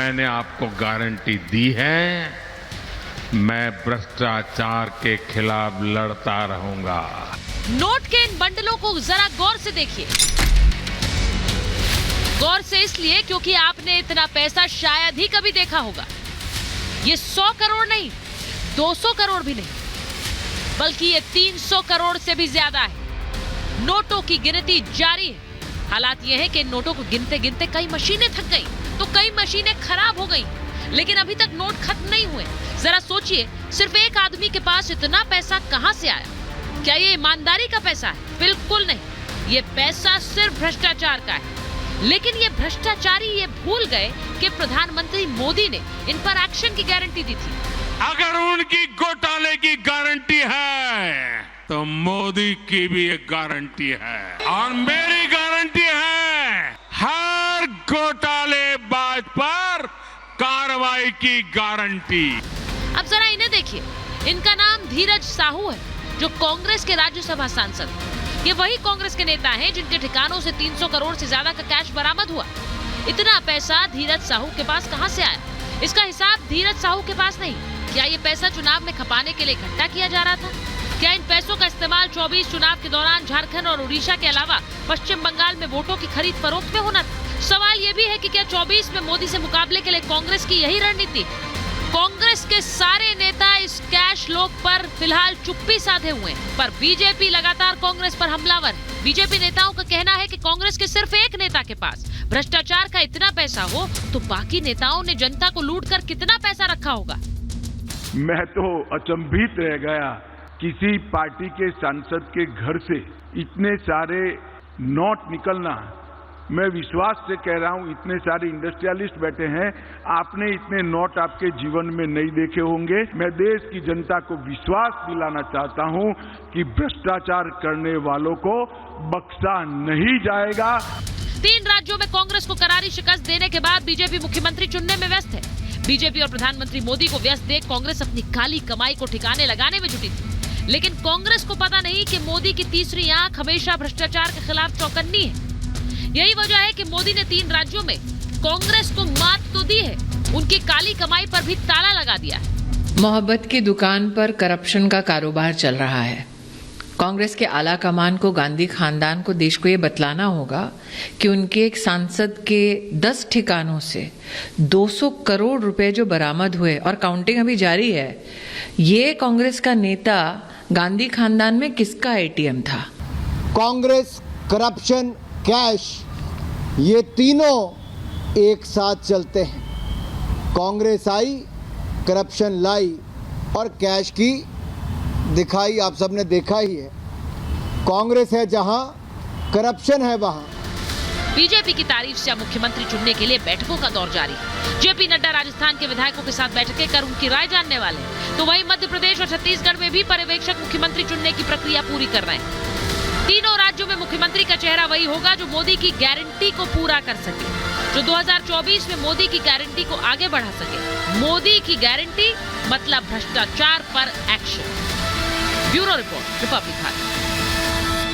मैंने आपको गारंटी दी है, मैं भ्रष्टाचार के खिलाफ लड़ता रहूंगा। नोट के इन बंडलों को जरा गौर से देखिए। गौर से इसलिए क्योंकि आपने इतना पैसा शायद ही कभी देखा होगा। ये 100 करोड़ नहीं, 200 करोड़ भी नहीं, बल्कि ये 300 करोड़ से भी ज्यादा है। नोटों की गिनती जारी है। हालात ये है कि इन नोटों को गिनते गिनते कई मशीनें थक गई, तो कई मशीनें खराब हो गई, लेकिन अभी तक नोट खत्म नहीं हुए। जरा सोचिए, सिर्फ एक आदमी के पास इतना पैसा कहां से आया? क्या ये ईमानदारी का पैसा है? बिल्कुल नहीं, ये पैसा सिर्फ भ्रष्टाचार का है। लेकिन ये भ्रष्टाचारी ये भूल गए कि प्रधानमंत्री मोदी ने इन पर एक्शन की गारंटी दी थी। अगर उनकी घोटाले की गारंटी है तो मोदी की भी एक गारंटी है, और मेरी गारंटी है हर घोटालेबाज पर कार्रवाई की गारंटी। अब जरा इन्हें देखिए, इनका नाम धीरज साहू है, जो कांग्रेस के राज्यसभा सांसद। ये वही कांग्रेस के नेता हैं जिनके ठिकानों से 300 करोड़ से ज्यादा का कैश बरामद हुआ। इतना पैसा धीरज साहू के पास कहां से आया? इसका हिसाब धीरज साहू के पास नहीं। क्या ये पैसा चुनाव में खपाने के लिए इकट्ठा किया जा रहा था? क्या इन पैसों का इस्तेमाल 24 चुनाव के दौरान झारखंड और उड़ीसा के अलावा पश्चिम बंगाल में वोटों की खरीद फरोख्त में होना था? सवाल ये भी है कि क्या 24 में मोदी से मुकाबले के लिए कांग्रेस की यही रणनीति? कांग्रेस के सारे नेता इस कैश लोक पर फिलहाल चुप्पी साधे हुए हैं, पर बीजेपी लगातार कांग्रेस पर हमलावर है। बीजेपी नेताओं का कहना है कि कांग्रेस के सिर्फ एक नेता के पास भ्रष्टाचार का इतना पैसा हो तो बाकी नेताओं ने जनता को लूटकर कितना पैसा रखा होगा। मैं तो अचंभित रह गया, किसी पार्टी के सांसद के घर से इतने सारे नोट निकलना। मैं विश्वास से कह रहा हूं, इतने सारे इंडस्ट्रियलिस्ट बैठे हैं, आपने इतने नोट आपके जीवन में नहीं देखे होंगे। मैं देश की जनता को विश्वास दिलाना चाहता हूं कि भ्रष्टाचार करने वालों को बख्शा नहीं जाएगा। 3 राज्यों में कांग्रेस को करारी शिकस्त देने के बाद बीजेपी मुख्यमंत्री चुनने में व्यस्त है। बीजेपी और प्रधानमंत्री मोदी को व्यस्त देख कांग्रेस अपनी काली कमाई को ठिकाने लगाने में जुटी थी, लेकिन कांग्रेस को पता नहीं कि मोदी की तीसरी आंख हमेशा भ्रष्टाचार के खिलाफ चौकन्नी है। यही वजह है कि मोदी ने 3 राज्यों में कांग्रेस को मात तो दी है, उनकी काली कमाई पर भी ताला लगा दिया है। मोहब्बत की दुकान पर करप्शन का कारोबार चल रहा है। कांग्रेस के आला कमान को, गांधी खानदान को, देश को ये बतलाना होगा कि उनके एक सांसद के 10 ठिकानों से 200 करोड़ रुपए जो बरामद हुए और काउंटिंग अभी जारी है, ये कांग्रेस का नेता गांधी खानदान में किसका एटीएम था? कांग्रेस, करप्शन, कैश, ये तीनों एक साथ चलते हैं। कांग्रेस आई, करप्शन लाई और कैश की दिखाई आप सबने देखा ही है। कांग्रेस है जहां, करप्शन है वहां। बीजेपी की तारीफ से अब मुख्यमंत्री चुनने के लिए बैठकों का दौर जारी है। जेपी नड्डा राजस्थान के विधायकों के साथ बैठकें कर उनकी राय जानने वाले हैं, तो वहीं मध्य प्रदेश और छत्तीसगढ़ में भी पर्यवेक्षक मुख्यमंत्री चुनने की प्रक्रिया पूरी कर रहे हैं। तीनों राज्यों में मुख्यमंत्री का चेहरा वही होगा जो मोदी की गारंटी को पूरा कर सके, जो 2024 में मोदी की गारंटी को आगे बढ़ा सके। मोदी की गारंटी मतलब भ्रष्टाचार पर action. Bureau report, Republic Bharat.